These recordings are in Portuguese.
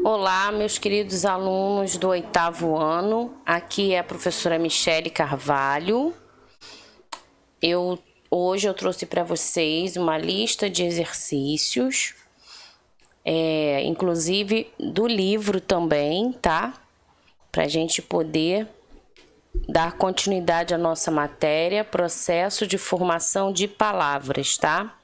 Olá, meus queridos alunos do 8º ano. Aqui é a professora Michele Carvalho. Hoje eu trouxe para vocês uma lista de exercícios, inclusive do livro também, tá? Para a gente poder dar continuidade à nossa matéria, processo de formação de palavras, tá?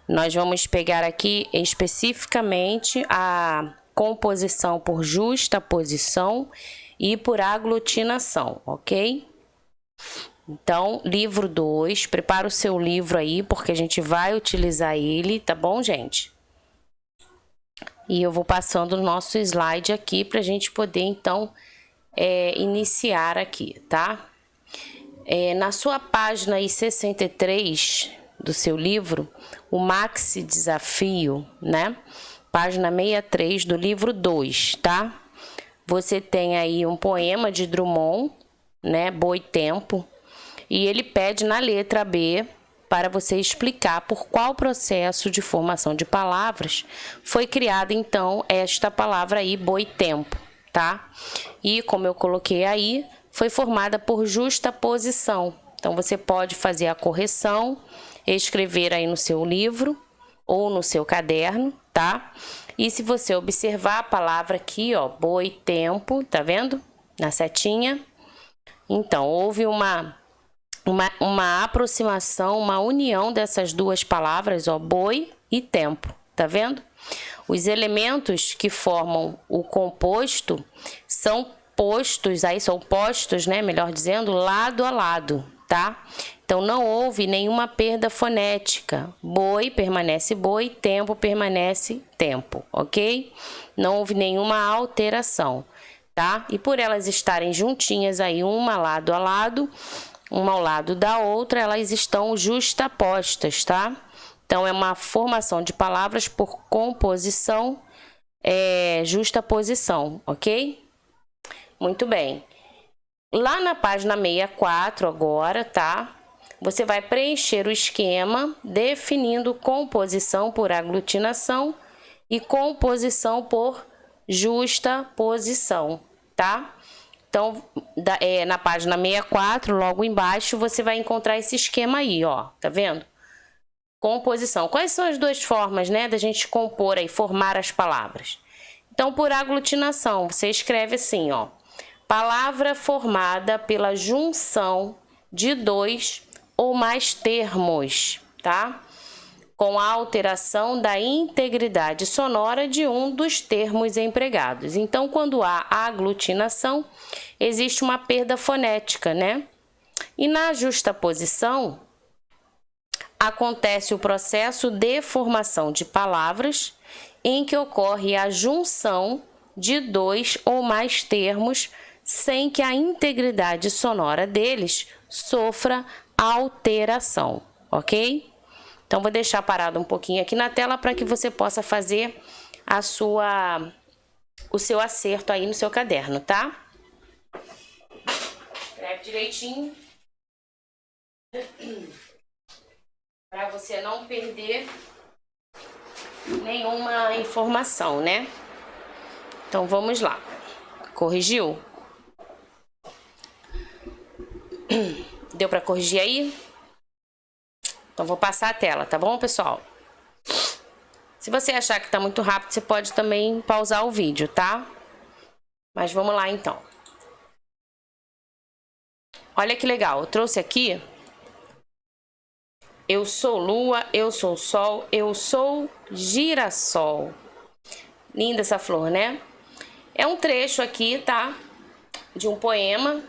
Nós vamos pegar aqui especificamente a composição por justaposição e por aglutinação, ok? Então, livro 2, prepara o seu livro aí, porque a gente vai utilizar ele, tá bom, gente? E eu vou passando o nosso slide aqui para a gente poder, então, iniciar aqui, tá? Na sua página aí 63 do seu livro, o Maxi Desafio, né? Página 63 do livro 2, tá? Você tem aí um poema de Drummond, né? Boitempo, e ele pede na letra B para você explicar por qual processo de formação de palavras foi criada, então, esta palavra aí, boitempo, tá? E, como eu coloquei aí, foi formada por justaposição. Então, você pode fazer a correção, escrever aí no seu livro ou no seu caderno, tá? E se você observar a palavra aqui, ó, boitempo, tá vendo? Na setinha. Então, houve uma aproximação, uma união dessas duas palavras, ó, boi e tempo, tá vendo? Os elementos que formam o composto são postos, né, melhor dizendo, lado a lado, tá? Então, não houve nenhuma perda fonética. Boi permanece boi, tempo permanece tempo, ok? Não houve nenhuma alteração, tá? E por elas estarem juntinhas aí, uma lado a lado, uma ao lado da outra, elas estão justapostas, tá? Então, é uma formação de palavras por composição, justaposição, ok? Muito bem. Lá na página 64 agora, tá? Você vai preencher o esquema definindo composição por aglutinação e composição por justaposição, tá? Então, na página 64, logo embaixo, você vai encontrar esse esquema aí, ó, tá vendo? Composição. Quais são as duas formas, né, da gente compor aí, formar as palavras? Então, por aglutinação, você escreve assim, ó, palavra formada pela junção de dois ou mais termos, tá? Com a alteração da integridade sonora de um dos termos empregados. Então, quando há aglutinação, existe uma perda fonética, né? E na justaposição, acontece o processo de formação de palavras em que ocorre a junção de dois ou mais termos sem que a integridade sonora deles sofra alteração, ok? Então, vou deixar parado um pouquinho aqui na tela para que você possa fazer o seu acerto aí no seu caderno, tá? Escreve direitinho. Para você não perder nenhuma informação, né? Então, vamos lá. Corrigiu? Deu para corrigir aí? Então, vou passar a tela, tá bom, pessoal? Se você achar que tá muito rápido, você pode também pausar o vídeo, tá? Mas vamos lá, então. Olha que legal, eu trouxe aqui. Eu sou lua, eu sou sol, eu sou girassol. Linda essa flor, né? É um trecho aqui, tá? De um poema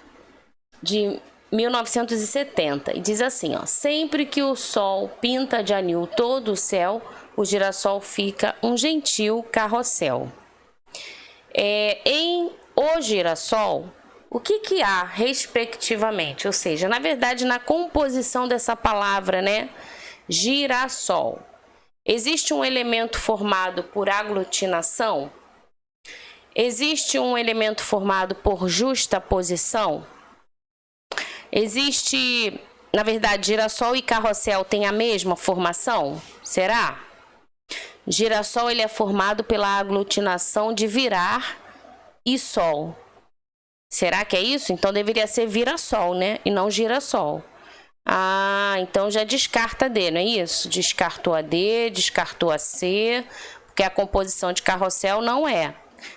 de 1970. E diz assim, ó. Sempre que o sol pinta de anil todo o céu, o girassol fica um gentil carrossel. Em O Girassol, o que há respectivamente? Ou seja, na verdade, na composição dessa palavra, né? Girassol. Existe um elemento formado por aglutinação? Existe um elemento formado por justaposição? Existe, na verdade, girassol e carrossel têm a mesma formação? Será? Girassol ele é formado pela aglutinação de virar e sol. Será que é isso? Então deveria ser vira-sol, né? E não girassol. Ah, então já descarta D, não é isso? Descartou a D, descartou a C, porque a composição de carrossel não é.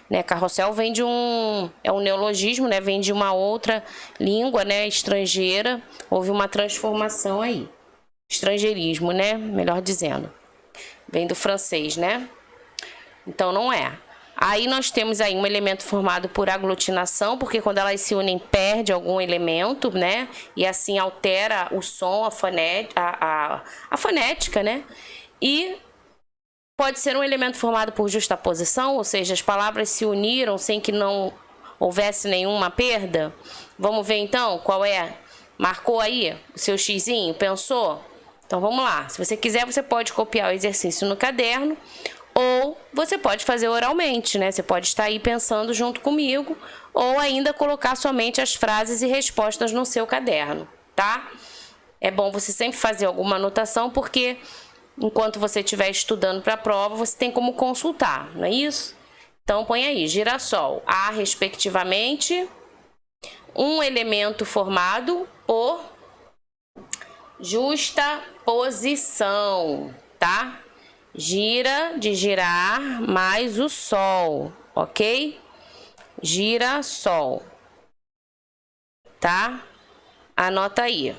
Né? Carrossel vem de é um neologismo, né? Vem de uma outra língua, né? Estrangeira. Houve uma transformação aí. Estrangeirismo, né? Melhor dizendo. Vem do francês, né? Então não é. Aí nós temos aí um elemento formado por aglutinação, porque quando elas se unem perde algum elemento, né? E assim altera o som, a fonética, né? E pode ser um elemento formado por justaposição, ou seja, as palavras se uniram sem que não houvesse nenhuma perda. Vamos ver então qual é? Marcou aí o seu xizinho? Pensou? Então vamos lá. Se você quiser, você pode copiar o exercício no caderno. Ou você pode fazer oralmente, né? Você pode estar aí pensando junto comigo, ou ainda colocar somente as frases e respostas no seu caderno, tá? É bom você sempre fazer alguma anotação, porque enquanto você estiver estudando para a prova, você tem como consultar, não é isso? Então põe aí, girassol, A, respectivamente, um elemento formado por justaposição, tá? Gira, de girar, mais o sol, ok? Girassol, tá? Anota aí,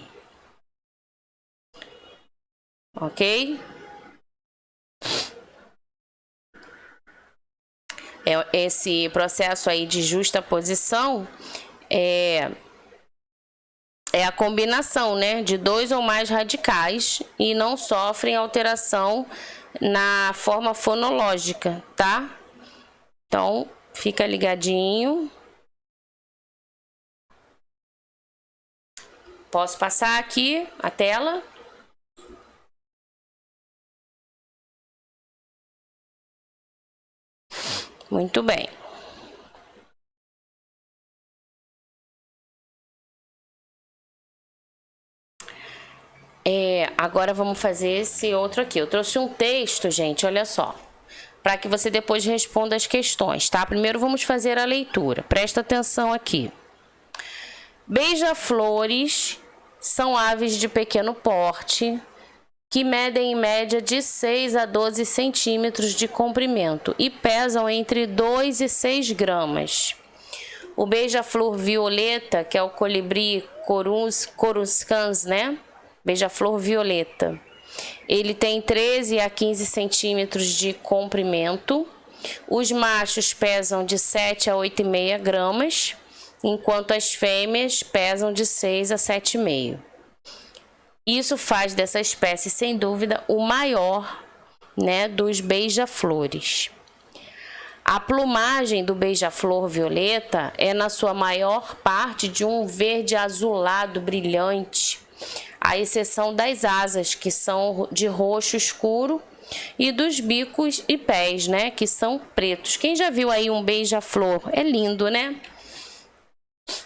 ok? Esse processo aí de justaposição é a combinação, né, de dois ou mais radicais e não sofrem alteração na forma fonológica, tá? Então, fica ligadinho. Posso passar aqui a tela? Muito bem. Agora vamos fazer esse outro aqui. Eu trouxe um texto, gente, olha só, para que você depois responda as questões, tá? Primeiro vamos fazer a leitura. Presta atenção aqui. Beija-flores são aves de pequeno porte que medem em média de 6 a 12 centímetros de comprimento e pesam entre 2 e 6 gramas. O beija-flor violeta, que é o colibri coruscans, né? Beija-flor violeta. Ele tem 13 a 15 centímetros de comprimento. Os machos pesam de 7 a 8,5 gramas, enquanto as fêmeas pesam de 6 a 7,5. Isso faz dessa espécie, sem dúvida, o maior, né, dos beija-flores. A plumagem do beija-flor violeta é, na sua maior parte, de um verde azulado brilhante, à exceção das asas, que são de roxo escuro, e dos bicos e pés, né, que são pretos. Quem já viu aí um beija-flor? É lindo, né?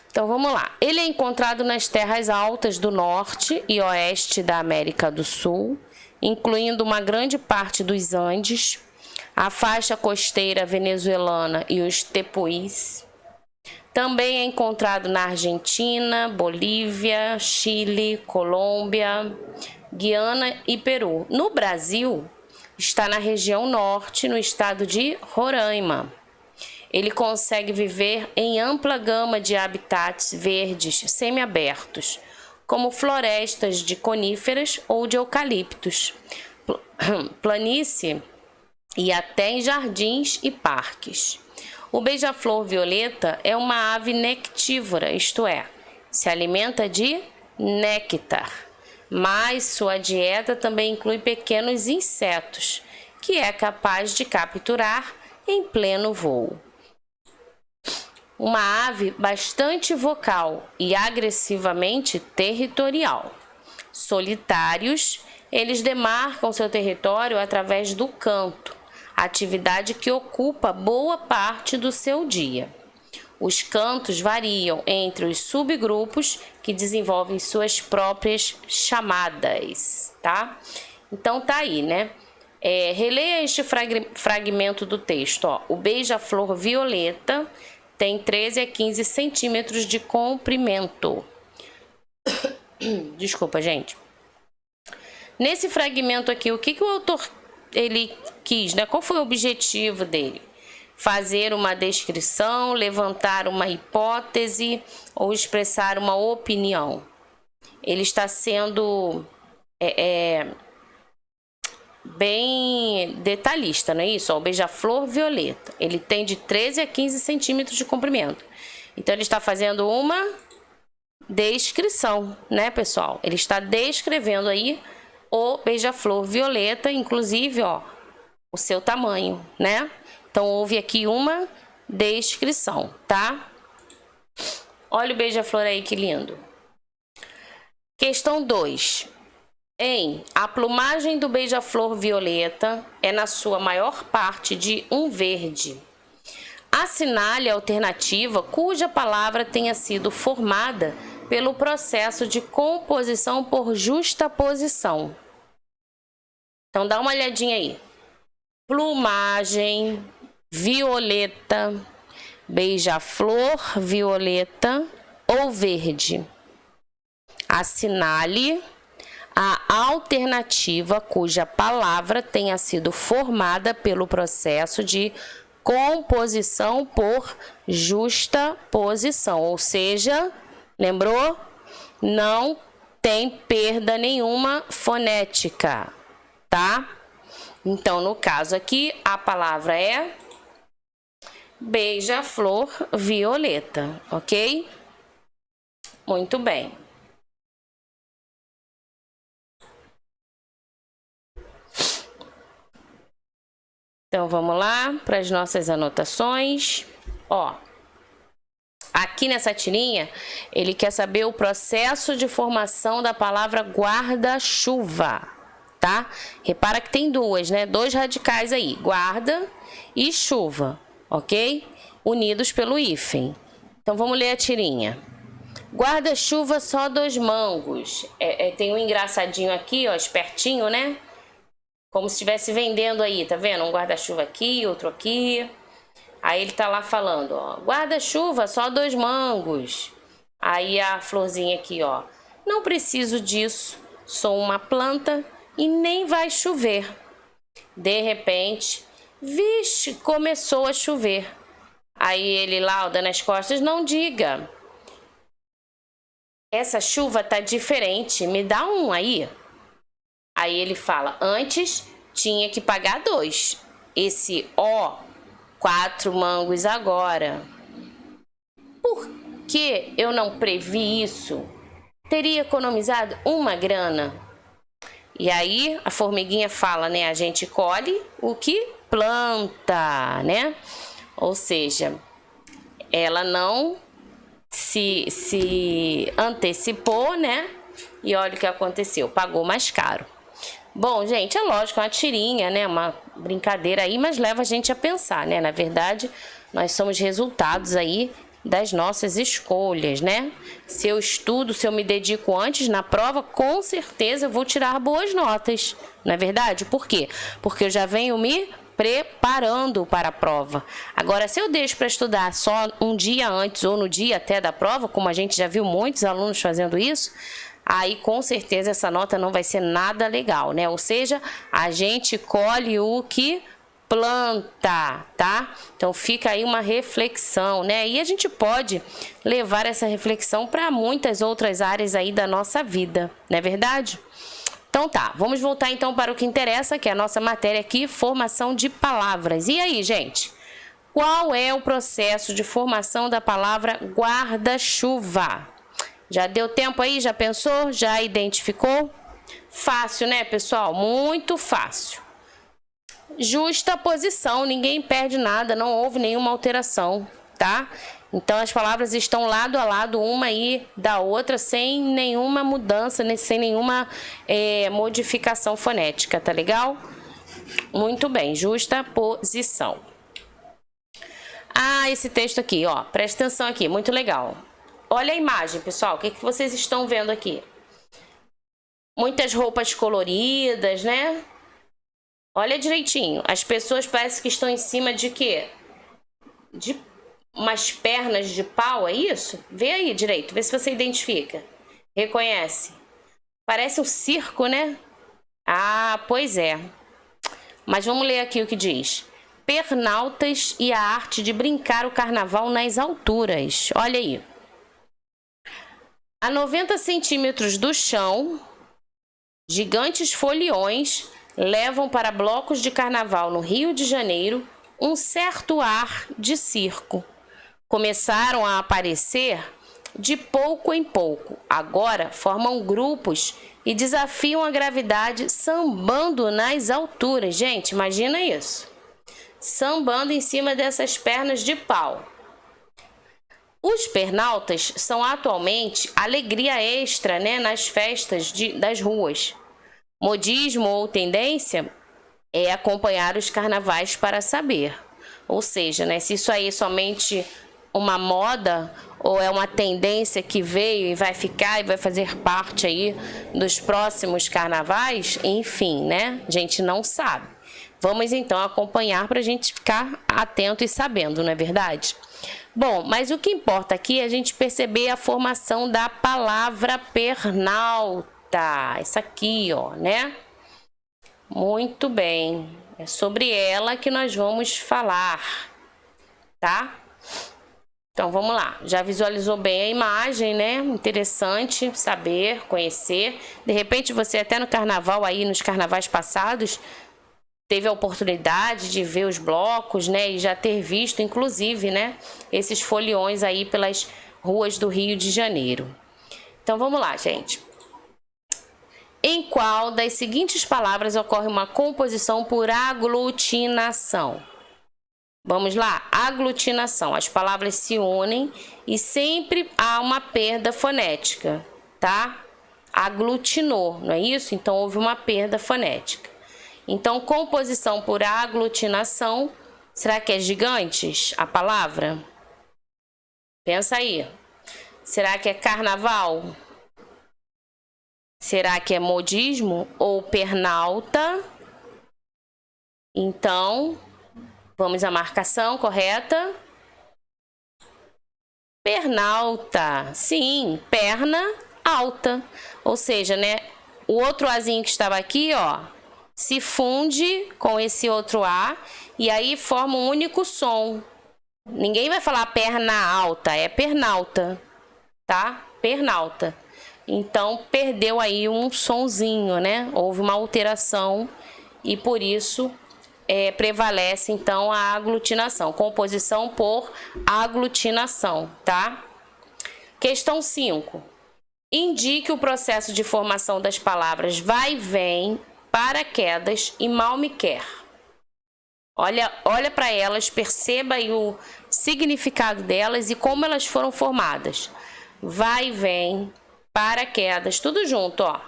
Então vamos lá. Ele é encontrado nas terras altas do norte e oeste da América do Sul, incluindo uma grande parte dos Andes, a faixa costeira venezuelana e os tepuis. Também é encontrado na Argentina, Bolívia, Chile, Colômbia, Guiana e Peru. No Brasil, está na região norte, no estado de Roraima. Ele consegue viver em ampla gama de habitats verdes semiabertos, como florestas de coníferas ou de eucaliptos, planície e até em jardins e parques. O beija-flor violeta é uma ave nectívora, isto é, se alimenta de néctar, mas sua dieta também inclui pequenos insetos, que é capaz de capturar em pleno voo. Uma ave bastante vocal e agressivamente territorial. Solitários, eles demarcam seu território através do canto, atividade que ocupa boa parte do seu dia. Os cantos variam entre os subgrupos que desenvolvem suas próprias chamadas, tá? Então tá aí, né? Releia este fragmento do texto. Ó. O beija-flor violeta tem 13 a 15 centímetros de comprimento. Desculpa, gente. Nesse fragmento aqui, o que o autor ele quis, né? Qual foi o objetivo dele? Fazer uma descrição, levantar uma hipótese ou expressar uma opinião. Ele está sendo bem detalhista, não é isso? Ó, o beija-flor violeta, ele tem de 13 a 15 centímetros de comprimento. Então, ele está fazendo uma descrição, né, pessoal? Ele está descrevendo aí o beija-flor violeta, inclusive, ó, o seu tamanho, né? Então, houve aqui uma descrição, tá? Olha o beija-flor aí, que lindo. Questão 2. A plumagem do beija-flor violeta é, na sua maior parte, de um verde. Assinale a alternativa cuja palavra tenha sido formada pelo processo de composição por justaposição. Então, dá uma olhadinha aí. Plumagem violeta, beija-flor violeta ou verde. Assinale a alternativa cuja palavra tenha sido formada pelo processo de composição por justaposição. Ou seja, lembrou? Não tem perda nenhuma fonética, tá? Então, no caso aqui, a palavra é beija-flor violeta, ok? Muito bem. Então, vamos lá para as nossas anotações. Ó, aqui nessa tirinha, ele quer saber o processo de formação da palavra guarda-chuva, tá? Repara que tem duas, né? Dois radicais aí, guarda e chuva, ok? Unidos pelo hífen. Então, vamos ler a tirinha. Guarda-chuva só 2 mangos. Tem um engraçadinho aqui, ó, espertinho, né? Como se estivesse vendendo aí, tá vendo? Um guarda-chuva aqui, outro aqui. Aí ele tá lá falando, ó, guarda-chuva, só 2 mangos. Aí a florzinha aqui, ó, não preciso disso, sou uma planta e nem vai chover. De repente, vixe, começou a chover. Aí ele lá, ó, dando as costas, não diga. Essa chuva tá diferente, me dá um aí. Aí ele fala, antes tinha que pagar 2. Esse ó, 4 mangos agora. Por que eu não previ isso? Teria economizado uma grana. E aí a formiguinha fala, né? A gente colhe o que planta, né? Ou seja, ela não se antecipou, né? E olha o que aconteceu, pagou mais caro. Bom, gente, é lógico, é uma tirinha, né? Uma brincadeira aí, mas leva a gente a pensar, né? Na verdade, nós somos resultados aí das nossas escolhas, né? Se eu estudo, se eu me dedico antes na prova, com certeza eu vou tirar boas notas, não é verdade? Por quê? Porque eu já venho me preparando para a prova. Agora, se eu deixo para estudar só um dia antes ou no dia até da prova, como a gente já viu muitos alunos fazendo isso, aí com certeza essa nota não vai ser nada legal, né? Ou seja, a gente colhe o que planta, tá? Então fica aí uma reflexão, né? E a gente pode levar essa reflexão para muitas outras áreas aí da nossa vida, não é verdade? Então tá, vamos voltar então para o que interessa, que é a nossa matéria aqui, formação de palavras. E aí, gente? Qual é o processo de formação da palavra guarda-chuva? Já deu tempo aí? Já pensou? Já identificou? Fácil, né, pessoal? Muito fácil. Justaposição, ninguém perde nada, não houve nenhuma alteração, tá? Então, as palavras estão lado a lado, uma aí da outra, sem nenhuma mudança, sem nenhuma modificação fonética, tá legal? Muito bem, justaposição. Ah, esse texto aqui, ó, presta atenção aqui, muito legal. Olha a imagem, pessoal, o que vocês estão vendo aqui? Muitas roupas coloridas, né? Olha direitinho. As pessoas parecem que estão em cima de quê? De umas pernas de pau, é isso? Vê aí direito, vê se você identifica. Reconhece. Parece um circo, né? Ah, pois é. Mas vamos ler aqui o que diz. Pernaltas e a arte de brincar o carnaval nas alturas. Olha aí. A 90 centímetros do chão, gigantes foliões levam para blocos de carnaval no Rio de Janeiro um certo ar de circo. Começaram a aparecer de pouco em pouco. Agora formam grupos e desafiam a gravidade sambando nas alturas. Gente, imagina isso. Sambando em cima dessas pernas de pau. Os pernaltas são atualmente alegria extra, né, nas festas das ruas. Modismo ou tendência é acompanhar os carnavais para saber. Ou seja, né, se isso aí é somente uma moda ou é uma tendência que veio e vai ficar e vai fazer parte aí dos próximos carnavais, enfim, né? A gente não sabe. Vamos então acompanhar para a gente ficar atento e sabendo, não é verdade? Bom, mas o que importa aqui é a gente perceber a formação da palavra pernalta. Essa aqui, ó, né? Muito bem. É sobre ela que nós vamos falar, tá? Então, vamos lá. Já visualizou bem a imagem, né? Interessante saber, conhecer. De repente, você até no carnaval aí, nos carnavais passados, teve a oportunidade de ver os blocos, né? E já ter visto, inclusive, né? Esses foliões aí pelas ruas do Rio de Janeiro. Então, vamos lá, gente. Em qual das seguintes palavras ocorre uma composição por aglutinação? Vamos lá, aglutinação. As palavras se unem e sempre há uma perda fonética, tá? Aglutinou, não é isso? Então, houve uma perda fonética. Então, composição por aglutinação, será que é gigantes a palavra? Pensa aí. Será que é carnaval? Será que é modismo ou pernalta? Então, vamos à marcação correta. Pernalta. Sim, perna alta. Ou seja, né? O outro azinho que estava aqui, ó, se funde com esse outro A e aí forma um único som. Ninguém vai falar perna alta, é pernalta, tá? Pernalta. Então, perdeu aí um sonzinho, né? Houve uma alteração e por isso prevalece, então, a aglutinação. Composição por aglutinação, tá? Questão 5. Indique o processo de formação das palavras vai e vem, paraquedas e mal me quer. Olha para elas, perceba aí o significado delas e como elas foram formadas. Vai e vem, paraquedas, tudo junto, ó.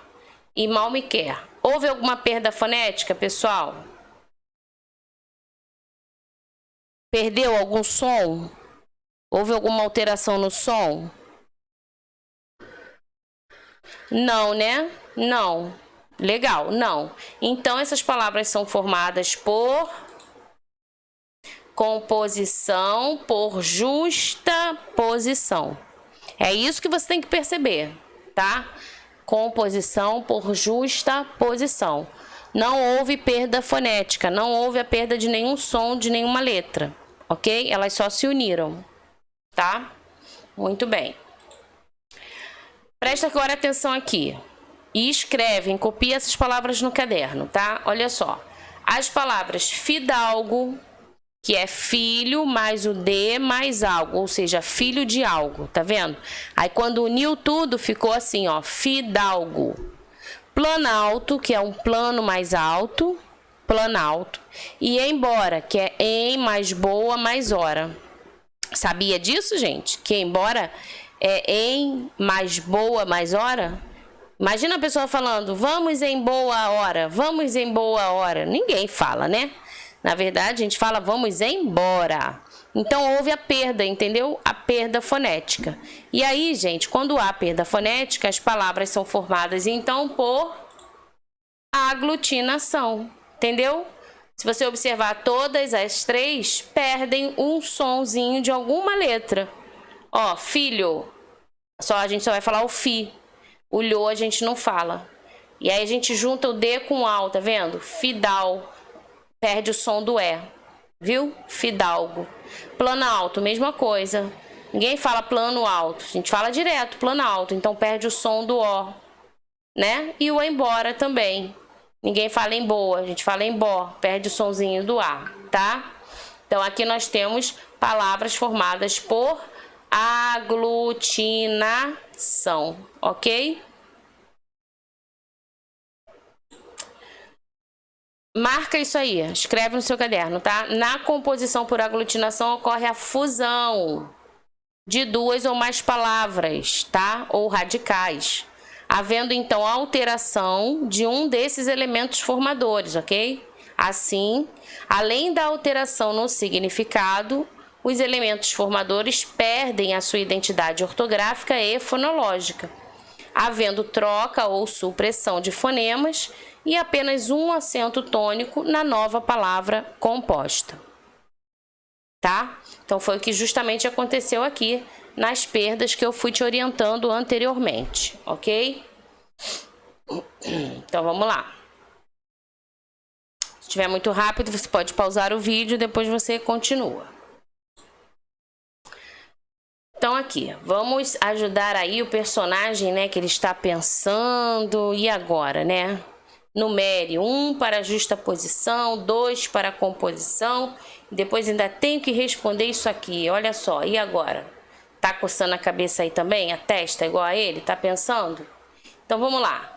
E mal me quer. Houve alguma perda fonética, pessoal? Perdeu algum som? Houve alguma alteração no som? Não, né? Não. Legal, não. Então, essas palavras são formadas por composição por justa posição. É isso que você tem que perceber, tá? Composição por justa posição. Não houve perda fonética, não houve a perda de nenhum som, de nenhuma letra, ok? Elas só se uniram, tá? Muito bem. Presta agora atenção aqui. E escrevem, copia essas palavras no caderno, tá? Olha só. As palavras fidalgo, que é filho mais o de mais algo, ou seja, filho de algo, tá vendo? Aí quando uniu tudo, ficou assim, ó, fidalgo. Planalto, que é um plano mais alto, planalto. E embora, que é em mais boa mais hora. Sabia disso, gente? Que embora é em mais boa mais hora? Imagina a pessoa falando, vamos em boa hora, vamos em boa hora. Ninguém fala, né? Na verdade, a gente fala, vamos embora. Então, houve a perda, entendeu? A perda fonética. E aí, gente, quando há perda fonética, as palavras são formadas, então, por aglutinação. Entendeu? Se você observar, todas as três perdem um sonzinho de alguma letra. Ó, filho, a gente só vai falar o fi. O lho a gente não fala. E aí a gente junta o D com o AL, tá vendo? Fidal, perde o som do E, viu? Fidalgo. Planalto, mesma coisa. Ninguém fala plano alto, a gente fala direto plano alto, então perde o som do O, né? E o embora também. Ninguém fala em boa, a gente fala em bó, perde o sonzinho do A, tá? Então aqui nós temos palavras formadas por aglutinação, ok? Marca isso aí, escreve no seu caderno, tá? Na composição por aglutinação ocorre a fusão de duas ou mais palavras, tá? Ou radicais, havendo então alteração de um desses elementos formadores, ok? Assim, além da alteração no significado, os elementos formadores perdem a sua identidade ortográfica e fonológica, havendo troca ou supressão de fonemas e apenas um acento tônico na nova palavra composta. Tá? Então foi o que justamente aconteceu aqui nas perdas que eu fui te orientando anteriormente, ok? Então vamos lá. Se estiver muito rápido, você pode pausar o vídeo e depois você continua. Então aqui, vamos ajudar aí o personagem, né, que ele está pensando, e agora, né? Numere 1 para justaposição, 2 para composição, depois ainda tenho que responder isso aqui, olha só, e agora? Tá coçando a cabeça aí também, a testa igual a ele, tá pensando? Então vamos lá.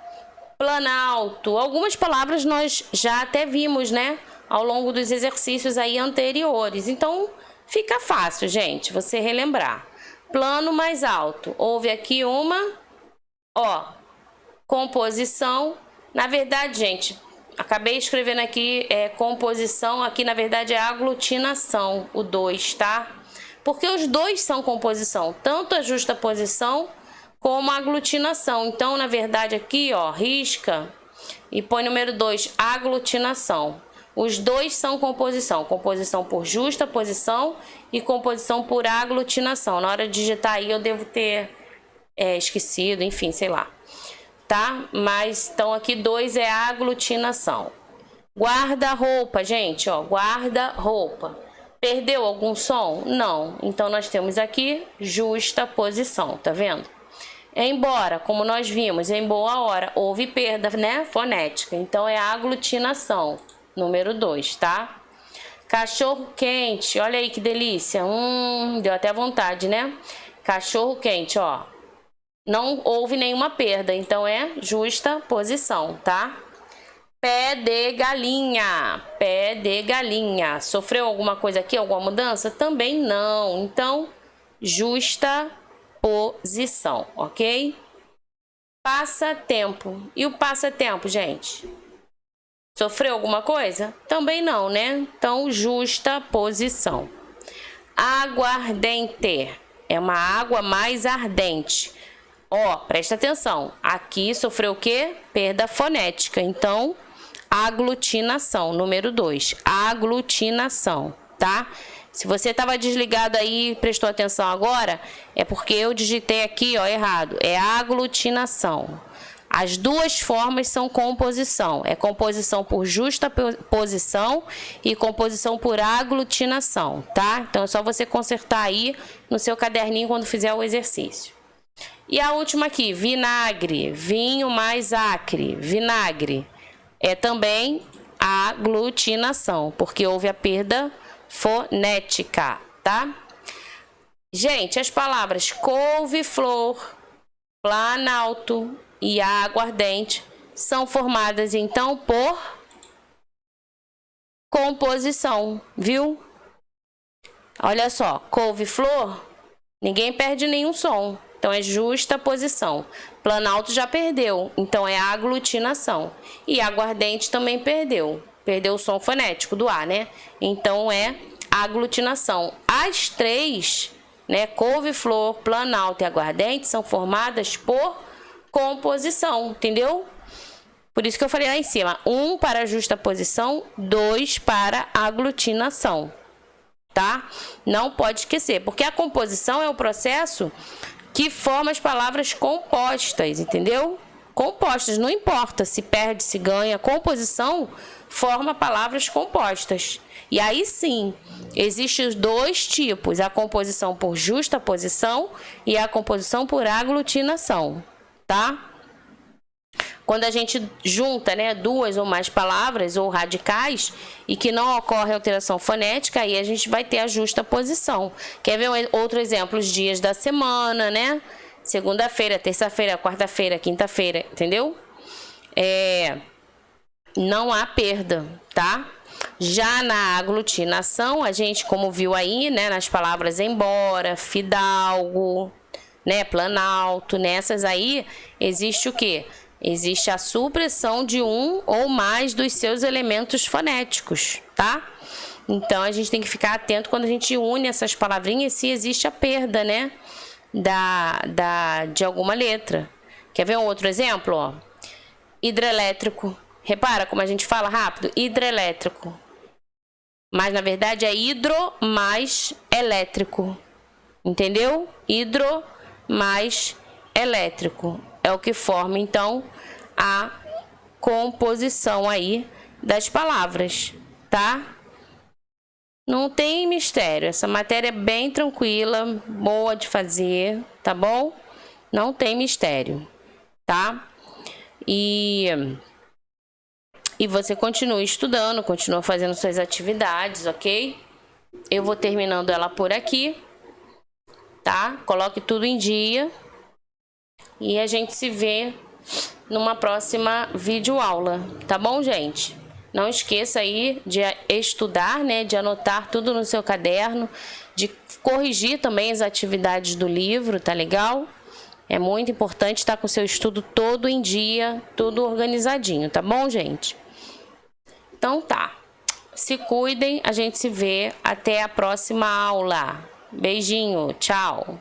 Planalto, algumas palavras nós já até vimos, né, ao longo dos exercícios aí anteriores, então fica fácil, gente, você relembrar. Plano mais alto, houve aqui uma, ó, composição. Na verdade, gente, acabei escrevendo aqui composição, aqui na verdade é aglutinação, o 2, tá? Porque os dois são composição, tanto a justaposição como a aglutinação. Então, na verdade, aqui, ó, risca e põe número 2, aglutinação. Os dois são composição, composição por justaposição e composição por aglutinação. Na hora de digitar aí eu devo ter esquecido, enfim, sei lá. Tá? Mas então aqui 2 é aglutinação. Guarda-roupa, gente, ó, guarda-roupa. Perdeu algum som? Não. Então nós temos aqui justaposição, tá vendo? Embora, como nós vimos, em boa hora houve perda, né, fonética. Então é aglutinação, número 2, tá? Cachorro quente, olha aí que delícia. Deu até vontade, né? Cachorro quente, ó. Não houve nenhuma perda, então é justa posição, tá? Pé de galinha, pé de galinha. Sofreu alguma coisa aqui, alguma mudança? Também não, então justa posição, ok? Passatempo. E o passatempo, gente? Sofreu alguma coisa? Também não, né? Então justa posição. Aguardente. É uma água mais ardente. Ó, presta atenção. Aqui sofreu o quê? Perda fonética. Então, aglutinação, número 2. Aglutinação, tá? Se você estava desligado aí e prestou atenção agora, é porque eu digitei aqui, ó, errado. É aglutinação. As duas formas são composição. É composição por justaposição e composição por aglutinação, tá? Então, é só você consertar aí no seu caderninho quando fizer o exercício. E a última aqui, vinagre, vinho mais acre, vinagre. É também aglutinação, porque houve a perda fonética, tá? Gente, as palavras couve-flor, planalto e aguardente são formadas, então, por composição, viu? Olha só, couve-flor, ninguém perde nenhum som. Então, é justa posição. Planalto já perdeu, então é aglutinação. E aguardente também perdeu. Perdeu o som fonético do A, né? Então, é aglutinação. As três, né, couve-flor, planalto e aguardente, são formadas por composição, entendeu? Por isso que eu falei lá em cima, 1 para justaposição, 2 para aglutinação, tá? Não pode esquecer, porque a composição é o processo que forma as palavras compostas, entendeu? Compostas, não importa se perde, se ganha, composição forma palavras compostas. E aí sim, existem os dois tipos, a composição por justaposição e a composição por aglutinação, tá? Quando a gente junta, né, duas ou mais palavras ou radicais e que não ocorre alteração fonética, aí a gente vai ter a justaposição. Quer ver outro exemplo? Os dias da semana, né? Segunda-feira, terça-feira, quarta-feira, quinta-feira, entendeu? Não há perda, tá? Já na aglutinação, a gente, como viu aí, né, nas palavras embora, fidalgo, né, planalto, nessas aí, existe o quê? Existe a supressão de um ou mais dos seus elementos fonéticos, tá? Então, a gente tem que ficar atento quando a gente une essas palavrinhas se existe a perda, né? De alguma letra. Quer ver um outro exemplo? Ó? Hidrelétrico. Repara como a gente fala rápido? Hidrelétrico. Mas, na verdade, é hidro mais elétrico. Entendeu? Hidro mais elétrico. É o que forma, então, a composição aí das palavras, tá? Não tem mistério. Essa matéria é bem tranquila, boa de fazer, tá bom? Não tem mistério, tá? E você continua estudando, continua fazendo suas atividades, ok? Eu vou terminando ela por aqui, tá? Coloque tudo em dia. E a gente se vê numa próxima videoaula, tá bom, gente? Não esqueça aí de estudar, né? De anotar tudo no seu caderno, de corrigir também as atividades do livro, tá legal? É muito importante estar com o seu estudo todo em dia, tudo organizadinho, tá bom, gente? Então tá. Se cuidem, a gente se vê até a próxima aula. Beijinho, tchau!